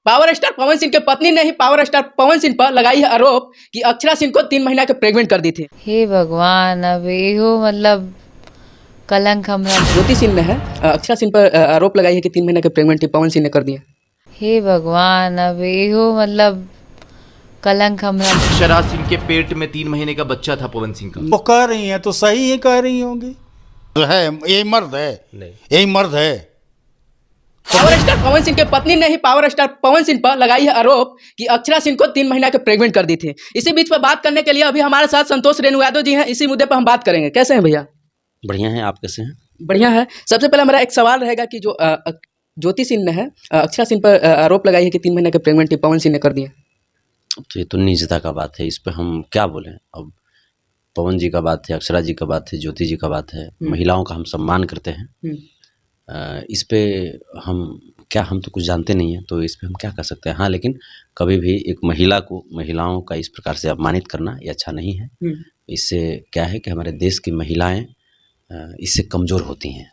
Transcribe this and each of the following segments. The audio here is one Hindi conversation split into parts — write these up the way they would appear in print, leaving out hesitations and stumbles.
पावर स्टार पवन सिंह के पत्नी ने ही पावर स्टार पवन सिंह पर लगाई है आरोप कि अक्षरा सिंह को 3 महीना के प्रेग्नेंट कर दी थी। हे भगवान, अब एहो मतलब कलंक हमरा। ज्योति सिंह ने है अक्षरा सिंह पर आरोप लगाई है कि 3 महीना के प्रेग्नेंट थी, पवन सिंह ने कर दिया। हे भगवान, अब एहो मतलब कलंक हमरा। अक्षरा सिंह के पेट में 3 महीने का बच्चा था पवन सिंह का। वो कह रही हैं तो सही ही कह रही होंगी। तो है यही मर्द है, यही मर्द है। पावर स्टार पवन सिंह के पत्नी ने ही पावर स्टार पवन सिंह पर लगाई है आरोप कि अक्षरा सिंह को 3 महीना के प्रेग्नेंट कर दी थी। इसी बीच पर बात करने के लिए अभी हमारे साथ संतोष रेणु यादव जी हैं। इसी मुद्दे पर हम बात करेंगे। कैसे हैं भैया? बढ़िया है, आप कैसे हैं? बढ़िया है। सबसे पहले मेरा एक सवाल रहेगा कि जो ज्योति सिंह ने है अक्षरा सिंह पर आरोप लगाई है कि 3 महीने के प्रेग्नेंट थी, पवन सिंह ने कर दिया। तो ये तो निजता का बात है, इस पे हम क्या बोलें। अब पवन जी का बात है, अक्षरा जी का बात है, ज्योति जी का बात है, महिलाओं का हम सम्मान करते हैं। इस पे हम तो कुछ जानते नहीं हैं, तो इस पे हम क्या कर सकते हैं। हाँ, लेकिन कभी भी एक महिलाओं का इस प्रकार से अपमानित करना ये अच्छा नहीं है। इससे क्या है कि हमारे देश की महिलाएं इससे कमज़ोर होती हैं।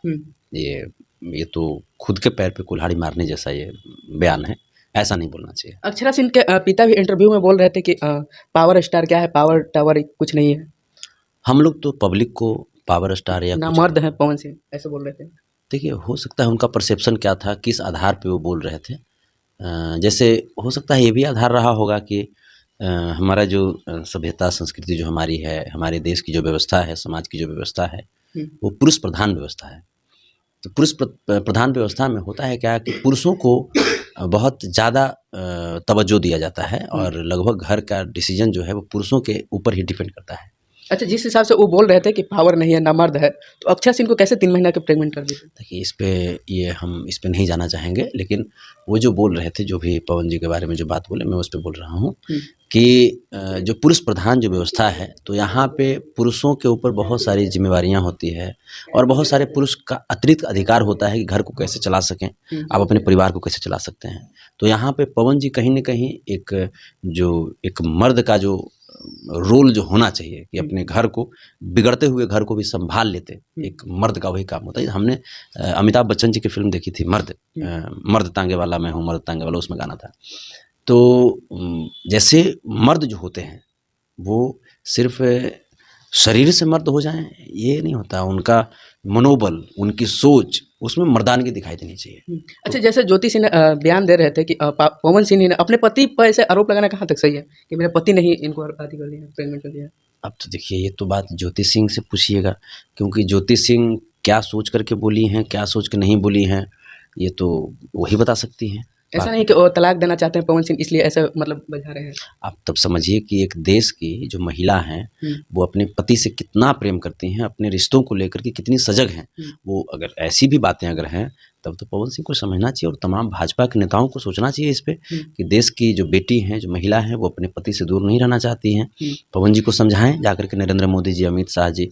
ये तो खुद के पैर पे कुल्हाड़ी मारने जैसा ये बयान है, ऐसा नहीं बोलना चाहिए। अक्षरा सिंह के पिता भी इंटरव्यू में बोल रहे थे कि पावर स्टार क्या है, पावर टावर कुछ नहीं है। हम लोग तो पब्लिक को पावर स्टार या ना मर्द है पवन सिंह, ऐसे बोल रहे थे। देखिए, हो सकता है उनका परसेप्शन क्या था, किस आधार पे वो बोल रहे थे। जैसे हो सकता है ये भी आधार रहा होगा कि हमारा जो सभ्यता संस्कृति जो हमारी है, हमारे देश की जो व्यवस्था है, समाज की जो व्यवस्था है, वो पुरुष प्रधान व्यवस्था है। तो पुरुष प्रधान व्यवस्था में होता है क्या कि पुरुषों को बहुत ज़्यादा तवज्जो दिया जाता है और लगभग घर का डिसीजन जो है वो पुरुषों के ऊपर ही डिपेंड करता है। अच्छा, जिस हिसाब से वो बोल रहे थे कि पावर नहीं है, ना मर्द है, तो अक्षरा सिंह को कैसे 3 महीना के प्रेग्नेंट कर दी? देखिए, हम इस पे नहीं जाना चाहेंगे, लेकिन वो जो बोल रहे थे, जो भी पवन जी के बारे में जो बात बोले, मैं उस पे बोल रहा हूँ कि जो पुरुष प्रधान जो व्यवस्था है, तो यहाँ पे पुरुषों के ऊपर बहुत सारी जिम्मेवारियाँ होती है और बहुत सारे पुरुष का अतिरिक्त अधिकार होता है कि घर को कैसे चला सकें, आप अपने परिवार को कैसे चला सकते हैं। तो यहाँ पे पवन जी कहीं न कहीं एक मर्द का जो रोल जो होना चाहिए कि अपने घर को, बिगड़ते हुए घर को भी संभाल लेते, एक मर्द का वही काम होता है। हमने अमिताभ बच्चन जी की फिल्म देखी थी मर्द तांगे वाला मैं हूँ, मर्द तांगे वाला, उसमें गाना था। तो जैसे मर्द जो होते हैं वो सिर्फ शरीर से मर्द हो जाएं ये नहीं होता, उनका मनोबल, उनकी सोच, उसमें मर्दानगी दिखाई देनी चाहिए। अच्छा, जैसे ज्योति सिंह बयान दे रहे थे कि पवन सिंह ने अपने पति पर ऐसे आरोप लगाना कहाँ तक सही है कि मेरे पति ने ही इनको आदि कर दिया, प्रेग्नेंट कर दिया? अब तो देखिए, ये तो बात ज्योति सिंह से पूछिएगा, क्योंकि ज्योति सिंह क्या सोच करके बोली हैं, क्या सोच के नहीं बोली हैं, ये तो वही बता सकती हैं। ऐसा नहीं कि वो तलाक देना चाहते हैं पवन सिंह, इसलिए ऐसा मतलब बजा रहे हैं। आप तब समझिए कि एक देश की जो महिला हैं वो अपने पति से कितना प्रेम करती हैं, अपने रिश्तों को लेकर के कितनी सजग हैं। वो अगर ऐसी भी बातें अगर हैं, तब तो पवन सिंह को समझना चाहिए और तमाम भाजपा के नेताओं को सोचना चाहिए इस पे कि देश की जो बेटी हैं, जो महिला है, वो अपने पति से दूर नहीं रहना चाहती हैं। पवन जी को समझाएं जाकर के, नरेंद्र मोदी जी, अमित शाह जी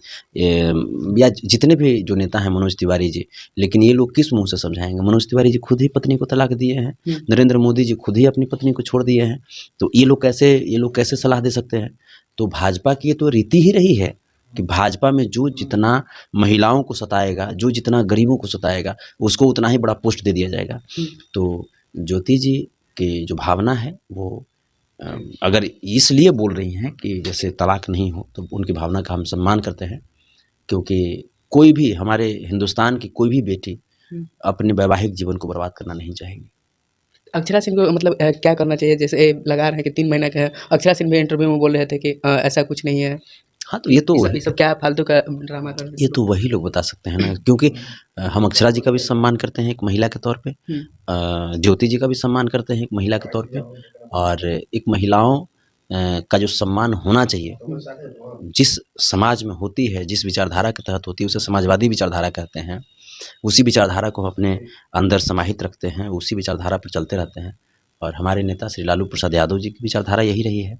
या जितने भी जो नेता हैं, मनोज तिवारी जी। लेकिन ये लोग किस मुंह से समझाएंगे? मनोज तिवारी जी खुद ही पत्नी को तलाक दिए हैं, नरेंद्र मोदी जी खुद ही अपनी पत्नी को छोड़ दिए हैं, तो ये लोग कैसे सलाह दे सकते हैं? तो भाजपा की ये तो रीति ही रही है कि भाजपा में जो जितना महिलाओं को सताएगा, जो जितना गरीबों को सताएगा, उसको उतना ही बड़ा पोस्ट दे दिया जाएगा। तो ज्योति जी की जो भावना है वो अगर इसलिए बोल रही हैं कि जैसे तलाक नहीं हो, तो उनकी भावना का हम सम्मान करते हैं, क्योंकि कोई भी, हमारे हिंदुस्तान की कोई भी बेटी अपने वैवाहिक जीवन को बर्बाद करना नहीं चाहेगी। अक्षरा सिंह को मतलब क्या करना चाहिए? जैसे लगा रहे हैं कि 3 महीना का है, अक्षरा सिंह भी इंटरव्यू में बोल रहे थे कि ऐसा कुछ नहीं है। हाँ, तो ये सब क्या फालतू का ड्रामा कर रहे हैं? ये तो वही लोग बता सकते हैं ना, क्योंकि हम अक्षरा जी का भी सम्मान करते हैं एक महिला के तौर पे, ज्योति जी का भी सम्मान करते हैं एक महिला के तौर पे, और एक महिलाओं का जो सम्मान होना चाहिए, जिस समाज में होती है, जिस विचारधारा के तहत होती है, उसे समाजवादी विचारधारा कहते हैं। उसी विचारधारा को हम अपने अंदर समाहित रखते हैं, उसी विचारधारा पर चलते रहते हैं, और हमारे नेता श्री लालू प्रसाद यादव जी की विचारधारा यही रही है।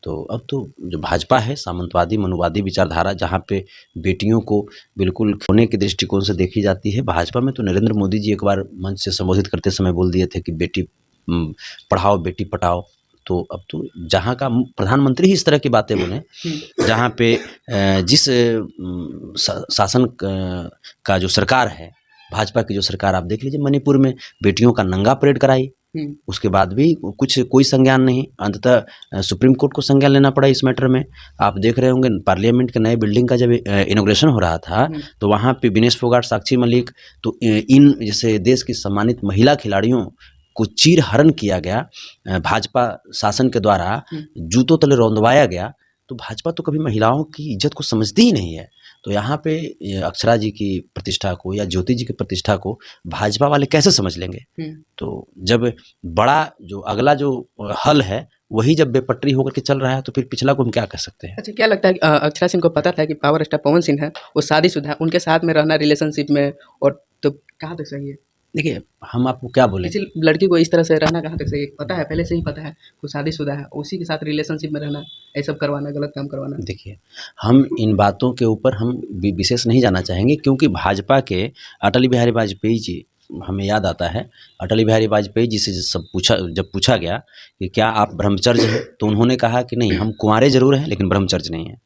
तो अब तो जो भाजपा है, सामंतवादी मनुवादी विचारधारा, जहाँ पे बेटियों को बिल्कुल होने के दृष्टिकोण से देखी जाती है। भाजपा में तो नरेंद्र मोदी जी एक बार मंच से संबोधित करते समय बोल दिए थे कि बेटी पढ़ाओ बेटी पटाओ। तो अब तो जहाँ का प्रधानमंत्री ही इस तरह की बातें बोले, जहाँ पे जिस शासन का जो सरकार है, भाजपा की जो सरकार, आप देख लीजिए मणिपुर में बेटियों का नंगा परेड कराई, उसके बाद भी कुछ कोई संज्ञान नहीं। अंततः सुप्रीम कोर्ट को संज्ञान लेना पड़ा इस मैटर में। आप देख रहे होंगे पार्लियामेंट के नए बिल्डिंग का जब इनॉग्रेशन हो रहा था तो वहाँ पे विनेश फोगाट, साक्षी मलिक, तो इन जैसे देश की सम्मानित महिला खिलाड़ियों को चीर हरण किया गया, भाजपा शासन के द्वारा जूतों तले रौंदवाया गया। तो भाजपा तो कभी महिलाओं की इज्जत को समझती ही नहीं है। तो यहाँ पे अक्षरा जी की प्रतिष्ठा को या ज्योति जी की प्रतिष्ठा को भाजपा वाले कैसे समझ लेंगे? तो जब बड़ा जो अगला जो हल है वही जब बेपटरी होकर के चल रहा है तो फिर पिछला को हम क्या कह सकते हैं? अच्छा, क्या लगता है अक्षरा सिंह को पता था कि पावर स्टार पवन सिंह है वो शादीशुदा है, उनके साथ में रहना रिलेशनशिप में, और तो कहाँ तक सही है? देखिए, हम आपको क्या बोले, किसी लड़की को इस तरह से रहना कहाँ तक सही है? पता है, पहले से ही पता है वो शादीशुदा है, उसी के साथ रिलेशनशिप में रहना, ये सब करवाना, गलत काम करवाना। देखिए, हम इन बातों के ऊपर हम विशेष नहीं जाना चाहेंगे क्योंकि भाजपा के अटल बिहारी वाजपेयी जी, हमें याद आता है अटल बिहारी वाजपेयी जी से जब पूछा गया कि क्या आप ब्रह्मचर्य हैं, तो उन्होंने कहा कि नहीं, हम कुंवारे जरूर हैं लेकिन ब्रह्मचर्य नहीं है।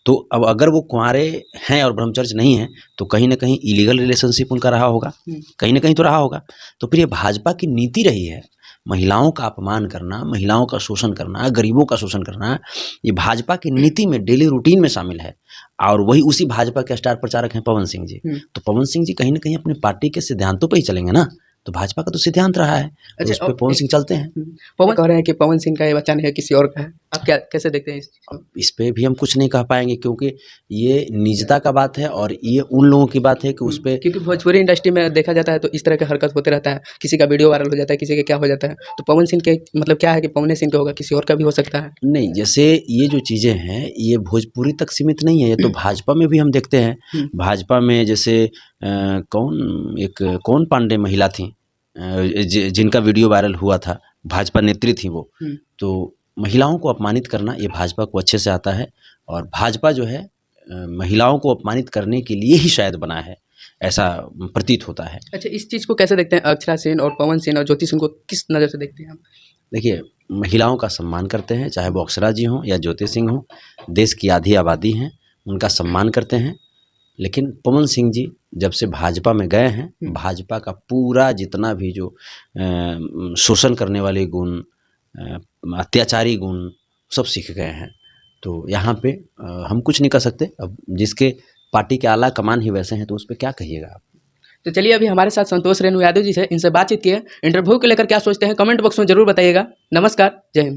तो अब अगर वो कुंवारे हैं और ब्रह्मचर्य नहीं है तो कहीं ना कहीं इलीगल रिलेशनशिप उनका रहा होगा, कहीं ना कहीं तो रहा होगा। तो फिर ये भाजपा की नीति रही है, महिलाओं का अपमान करना, महिलाओं का शोषण करना, गरीबों का शोषण करना, ये भाजपा की नीति में, डेली रूटीन में शामिल है। और वही उसी भाजपा के स्टार प्रचारक हैं पवन सिंह जी। तो पवन सिंह जी कहीं ना कहीं अपनी पार्टी के सिद्धांतों पर ही चलेंगे ना, तो भाजपा का तो सिद्धांत रहा है, अच्छा, उस पर पवन सिंह चलते हैं। पवन कह रहे हैं कि पवन सिंह का ये बच्चा नहीं है, किसी और का है। आप क्या कैसे देखते हैं इस चीज़ को? इस पे भी हम कुछ नहीं कह पाएंगे क्योंकि ये निजता का बात है और ये उन लोगों की बात है कि उस पर, क्योंकि भोजपुरी इंडस्ट्री में देखा जाता है तो इस तरह का हरकत होते रहता है, किसी का वीडियो वायरल हो जाता है, किसी का क्या हो जाता है। तो पवन सिंह के मतलब क्या है कि पवन सिंह का होगा, किसी और का भी हो सकता है। नहीं, जैसे ये जो चीज़ें हैं ये भोजपुरी तक सीमित नहीं है, ये तो भाजपा में भी हम देखते हैं। भाजपा में जैसे कौन पांडे महिला थी जिनका वीडियो वायरल हुआ था, भाजपा नेत्री थी वो। तो महिलाओं को अपमानित करना ये भाजपा को अच्छे से आता है और भाजपा जो है महिलाओं को अपमानित करने के लिए ही शायद बना है, ऐसा प्रतीत होता है। अच्छा, इस चीज़ को कैसे देखते हैं? अक्षरा सिंह और पवन सिंह और ज्योति सिंह को किस नज़र से देखते हैं हम? देखिए, महिलाओं का सम्मान करते हैं, चाहे वो अक्षरा जी हों या ज्योति सिंह हों, देश की आधी आबादी हैं, उनका सम्मान करते हैं। लेकिन पवन सिंह जी जब से भाजपा में गए हैं, भाजपा का पूरा जितना भी जो शोषण करने वाले गुण, अत्याचारी गुण सब सीख गए हैं। तो यहाँ पे हम कुछ नहीं कर सकते। अब जिसके पार्टी के आला कमान ही वैसे हैं तो उस पर क्या कहिएगा आप। तो चलिए, अभी हमारे साथ संतोष रेणु यादव जी से, इनसे बातचीत किए। इंटरव्यू को लेकर क्या सोचते हैं कमेंट बॉक्स में जरूर बताइएगा। नमस्कार, जय हिंद।